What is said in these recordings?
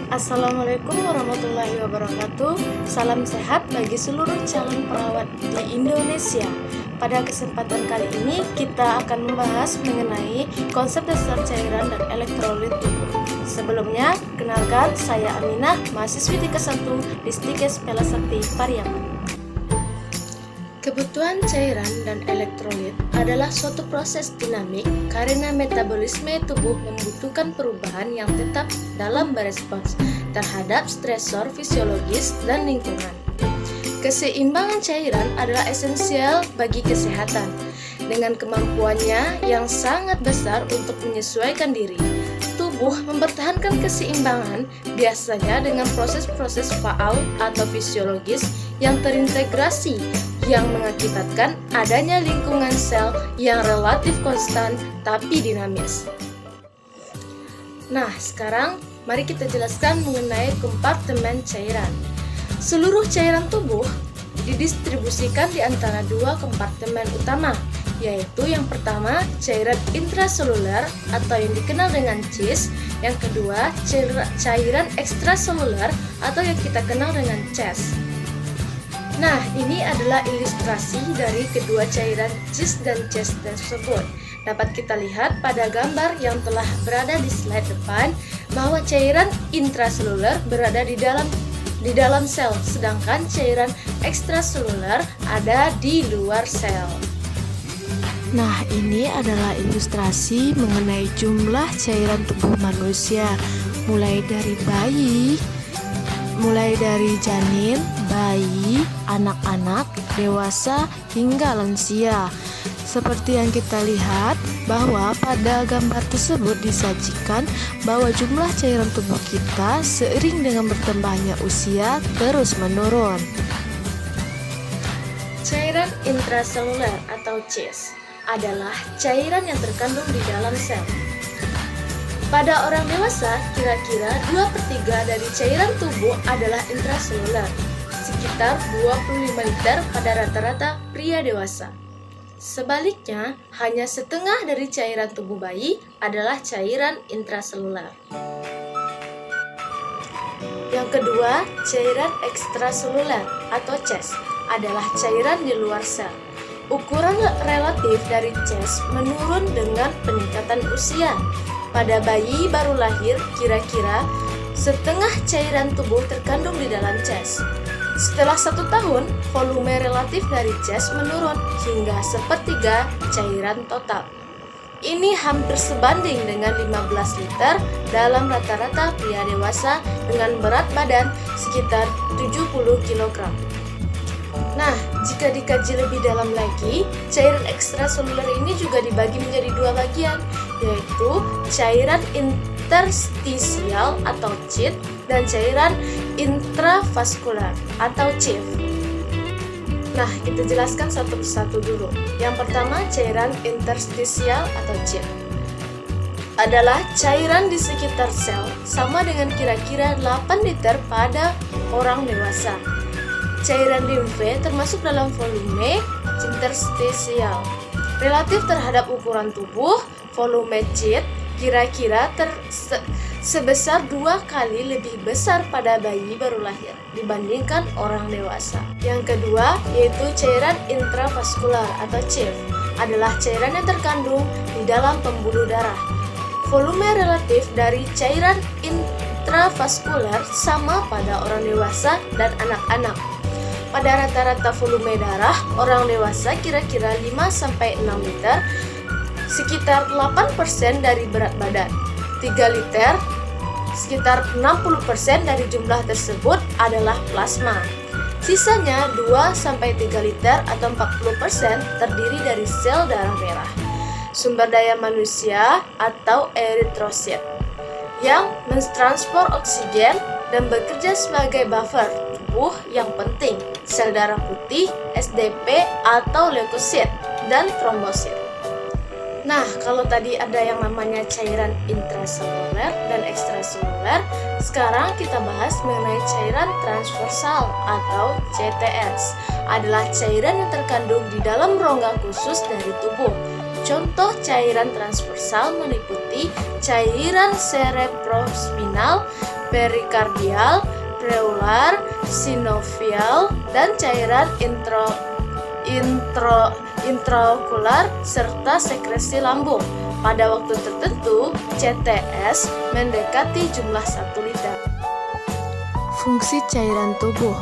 Assalamualaikum warahmatullahi wabarakatuh. Salam sehat bagi seluruh calon perawat di Indonesia. Pada kesempatan kali ini kita akan membahas mengenai konsep dasar cairan dan elektrolit tubuh. Sebelumnya, kenalkan saya Aminah, mahasiswi tingkat 1 Distikes Pelasakti Pariaman. Kebutuhan cairan dan elektrolit adalah suatu proses dinamik karena metabolisme tubuh membutuhkan perubahan yang tetap dalam berespons terhadap stresor fisiologis dan lingkungan. Keseimbangan cairan adalah esensial bagi kesehatan. Dengan kemampuannya yang sangat besar untuk menyesuaikan diri, tubuh mempertahankan keseimbangan biasanya dengan proses-proses faal atau fisiologis yang terintegrasi yang mengakibatkan adanya lingkungan sel yang relatif konstan tapi dinamis. Nah, sekarang mari kita jelaskan mengenai kompartemen cairan. Seluruh cairan tubuh didistribusikan di antara dua kompartemen utama, yaitu yang pertama cairan intraseluler atau yang dikenal dengan CIS, yang kedua cairan ekstraseluler atau yang kita kenal dengan CES. Nah, ini adalah ilustrasi dari kedua cairan CIS dan CES tersebut. Dapat kita lihat pada gambar yang telah berada di slide depan bahwa cairan intraseluler berada di dalam sel, sedangkan cairan ekstraseluler ada di luar sel. Nah, ini adalah ilustrasi mengenai jumlah cairan tubuh manusia, mulai dari janin, bayi, anak-anak, dewasa, hingga lansia. Seperti yang kita lihat bahwa pada gambar tersebut disajikan bahwa jumlah cairan tubuh kita seiring dengan bertambahnya usia terus menurun. Cairan intraseluler atau CIS adalah cairan yang terkandung di dalam sel. Pada orang dewasa, kira-kira 2/3 dari cairan tubuh adalah intraseluler, sekitar 25 liter pada rata-rata pria dewasa. Sebaliknya, hanya setengah dari cairan tubuh bayi adalah cairan intraseluler. Yang kedua, cairan ekstraseluler atau CES adalah cairan di luar sel. Ukuran relatif dari CES menurun dengan peningkatan usia. Pada bayi baru lahir, kira-kira setengah cairan tubuh terkandung di dalam CES. Setelah 1 tahun, volume relatif dari CES menurun hingga 1/3 cairan total. Ini hampir sebanding dengan 15 liter dalam rata-rata pria dewasa dengan berat badan sekitar 70 kg. Nah, jika dikaji lebih dalam lagi, cairan ekstraseluler ini juga dibagi menjadi dua bagian, yaitu cairan interstisial atau CIT dan cairan intravaskular atau CIF. Nah, kita jelaskan satu persatu dulu. Yang pertama, cairan interstisial atau CIT adalah cairan di sekitar sel, sama dengan kira-kira 8 liter pada orang dewasa. Cairan limfe termasuk dalam volume interstisial. Relatif terhadap ukuran tubuh, volume CIT kira-kira sebesar 2 kali lebih besar pada bayi baru lahir dibandingkan orang dewasa. Yang kedua, yaitu cairan intravaskular atau CIF, adalah cairan yang terkandung di dalam pembuluh darah. Volume relatif dari cairan intravaskular sama pada orang dewasa dan anak-anak. Pada rata-rata volume darah, orang dewasa kira-kira 5-6 liter, sekitar 8% dari berat badan. 3 liter, sekitar 60% dari jumlah tersebut adalah plasma. Sisanya 2-3 liter atau 40% terdiri dari sel darah merah. Sumber daya manusia atau eritrosit yang mentransfer oksigen dan bekerja sebagai buffer tubuh yang penting, sel darah putih, SDP atau leukosit, dan trombosit. Nah, kalau tadi ada yang namanya cairan intraseluler dan ekstraseluler, sekarang kita bahas mengenai cairan transversal atau CTS. Adalah cairan yang terkandung di dalam rongga khusus dari tubuh. Contoh cairan transversal meliputi cairan cerebrospinal, perikardial, pleural, sinovial, dan cairan intraokular serta sekresi lambung. Pada waktu tertentu, CTS mendekati jumlah 1 liter. Fungsi cairan tubuh.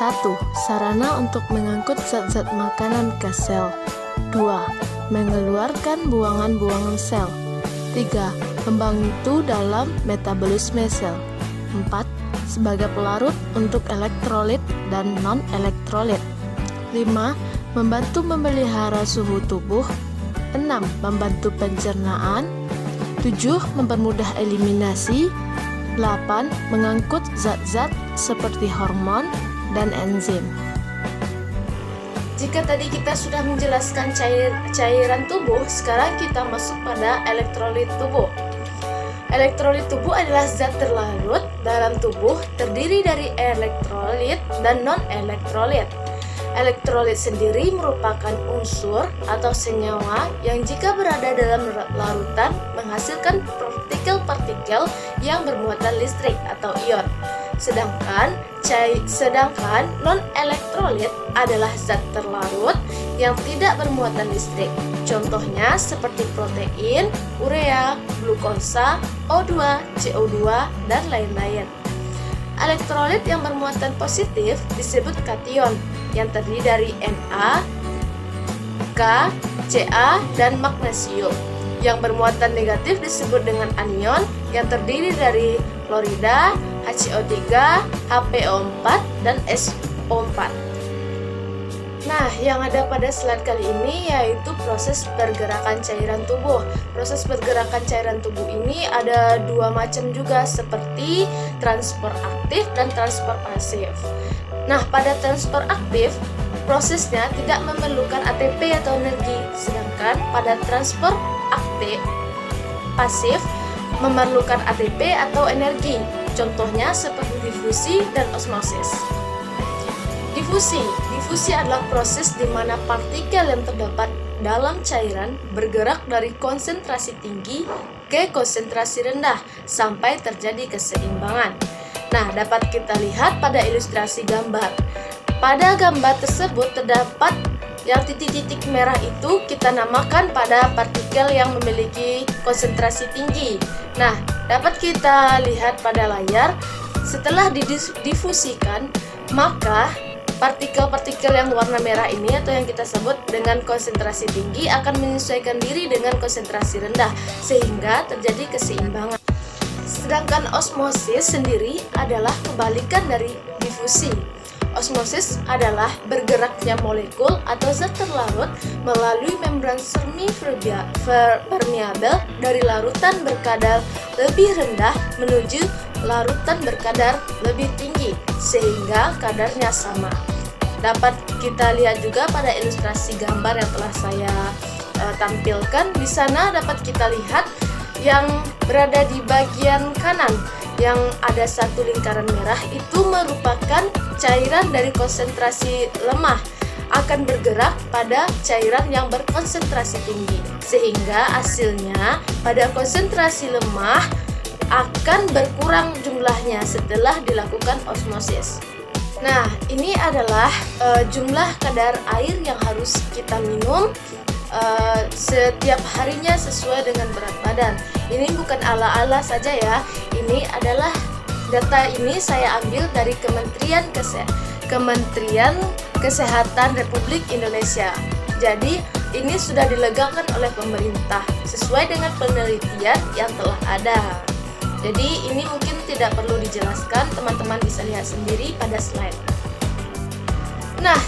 1. Sarana untuk mengangkut zat-zat makanan ke sel. 2. Mengeluarkan buangan-buangan sel. 3. Membantu dalam metabolisme sel. 4. Sebagai pelarut untuk elektrolit dan non-elektrolit. 5. Membantu memelihara suhu tubuh. 6. Membantu pencernaan. 7. Mempermudah eliminasi. 8. Mengangkut zat-zat seperti hormon dan enzim. Jika tadi kita sudah menjelaskan cairan tubuh, sekarang kita masuk pada elektrolit tubuh. Elektrolit tubuh adalah zat terlarut dalam tubuh terdiri dari elektrolit dan non-elektrolit. Elektrolit sendiri merupakan unsur atau senyawa yang jika berada dalam larutan menghasilkan partikel-partikel yang bermuatan listrik atau ion. Sedangkan non-elektrolit adalah zat terlarut yang tidak bermuatan listrik. Contohnya seperti protein, urea, glukosa, O2, CO2, dan lain-lain. Elektrolit yang bermuatan positif disebut kation yang terdiri dari Na, K, Ca, dan magnesium. Yang bermuatan negatif disebut dengan anion yang terdiri dari klorida, HCO3, HPO4, dan SO4. Nah, yang ada pada slide kali ini yaitu proses pergerakan cairan tubuh. Proses pergerakan cairan tubuh ini ada 2 macam juga, seperti transfer aktif dan transfer pasif. Nah, pada transfer aktif, prosesnya tidak memerlukan ATP atau energi, sedangkan pada transfer aktif pasif memerlukan ATP atau energi. Contohnya seperti difusi dan osmosis. Difusi adalah proses di mana partikel yang terdapat dalam cairan bergerak dari konsentrasi tinggi ke konsentrasi rendah sampai terjadi keseimbangan. Nah, dapat kita lihat pada ilustrasi gambar. Pada gambar tersebut terdapat yang titik-titik merah itu kita namakan pada partikel yang memiliki konsentrasi tinggi. Nah, dapat kita lihat pada layar, setelah didifusikan, maka partikel-partikel yang warna merah ini atau yang kita sebut dengan konsentrasi tinggi akan menyesuaikan diri dengan konsentrasi rendah sehingga terjadi keseimbangan. Sedangkan osmosis sendiri adalah kebalikan dari difusi. Osmosis adalah bergeraknya molekul atau zat terlarut melalui membran semi permeabel dari larutan berkadar lebih rendah menuju larutan berkadar lebih tinggi sehingga kadarnya sama. Dapat kita lihat juga pada ilustrasi gambar yang telah saya tampilkan. Di sana dapat kita lihat yang berada di bagian kanan yang ada satu lingkaran merah itu merupakan cairan dari konsentrasi lemah akan bergerak pada cairan yang berkonsentrasi tinggi sehingga hasilnya pada konsentrasi lemah akan berkurang jumlahnya setelah dilakukan osmosis. Nah, ini adalah jumlah kadar air yang harus kita minum setiap harinya sesuai dengan berat badan. Ini bukan ala-ala saja ya. Ini adalah data ini saya ambil dari Kementerian Kesehatan Republik Indonesia. Jadi ini sudah dilegalkan oleh pemerintah sesuai dengan penelitian yang telah ada. Jadi ini mungkin tidak perlu dijelaskan, teman-teman bisa lihat sendiri pada slide. Nah,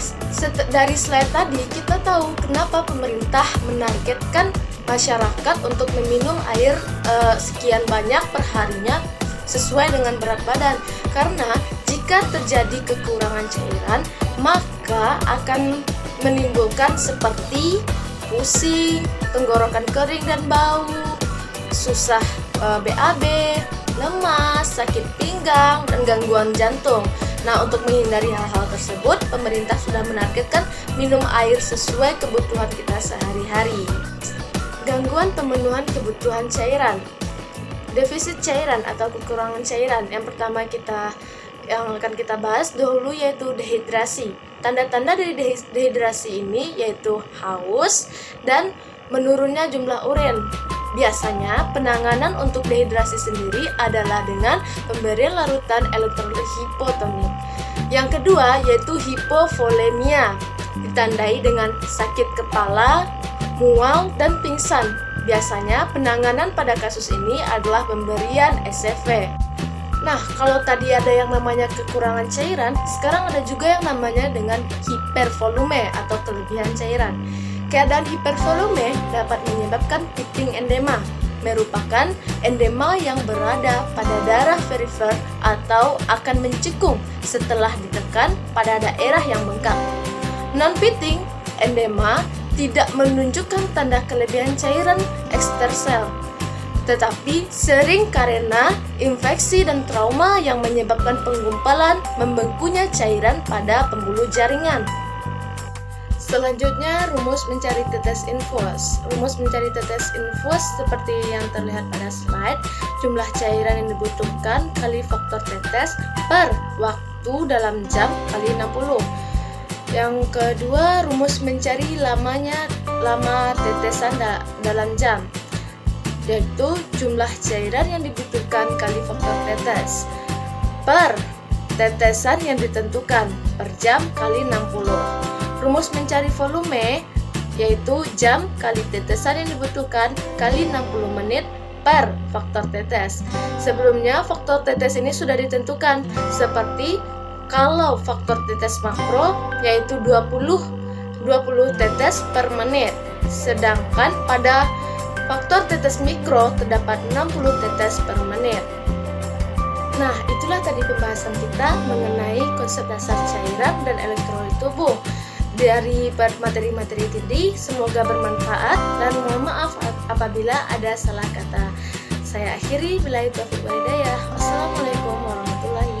dari slide tadi kita tahu kenapa pemerintah menargetkan masyarakat untuk meminum air sekian banyak perharinya sesuai dengan berat badan. Karena jika terjadi kekurangan cairan, maka akan menimbulkan seperti pusing, tenggorokan kering dan bau, susah BAB, lemas, sakit pinggang, dan gangguan jantung. Nah, untuk menghindari hal-hal tersebut, pemerintah sudah menargetkan minum air sesuai kebutuhan kita sehari-hari. Gangguan pemenuhan kebutuhan cairan. defisit cairan atau kekurangan cairan. Yang pertama yang akan kita bahas dahulu yaitu dehidrasi. Tanda-tanda dari dehidrasi ini yaitu haus dan menurunnya jumlah urin. Biasanya penanganan untuk dehidrasi sendiri adalah dengan pemberian larutan elektrolit hipotonik. Yang kedua yaitu hipovolemia, ditandai dengan sakit kepala, mual, dan pingsan. Biasanya penanganan pada kasus ini adalah pemberian SCV. Nah, kalau tadi ada yang namanya kekurangan cairan, sekarang ada juga yang namanya dengan hipervolume atau kelebihan cairan. Keadaan hipervolume dapat menyebabkan pitting endema, merupakan endema yang berada pada darah perifer atau akan mencekung setelah ditekan pada daerah yang bengkak. Non-pitting endema tidak menunjukkan tanda kelebihan cairan ekstersel, tetapi sering karena infeksi dan trauma yang menyebabkan penggumpalan membengkunya cairan pada pembuluh jaringan. Selanjutnya, rumus mencari tetes infus. Rumus mencari tetes infus seperti yang terlihat pada slide, jumlah cairan yang dibutuhkan kali faktor tetes per waktu dalam jam kali 60. Yang kedua, rumus mencari lama tetesan dalam jam, yaitu jumlah cairan yang dibutuhkan kali faktor tetes per tetesan yang ditentukan per jam kali 60. Rumus mencari volume yaitu jam kali tetesan yang dibutuhkan kali 60 menit per faktor tetes. Sebelumnya faktor tetes ini sudah ditentukan, seperti kalau faktor tetes makro yaitu 20 tetes per menit, sedangkan pada faktor tetes mikro terdapat 60 tetes per menit. Nah, itulah tadi pembahasan kita mengenai konsep dasar cairan dan elektrolit tubuh. Dari materi-materi tadi, semoga bermanfaat dan mohon maaf apabila ada salah kata. Saya akhiri, billahi taufiq wal hidayah. Wassalamualaikum warahmatullahi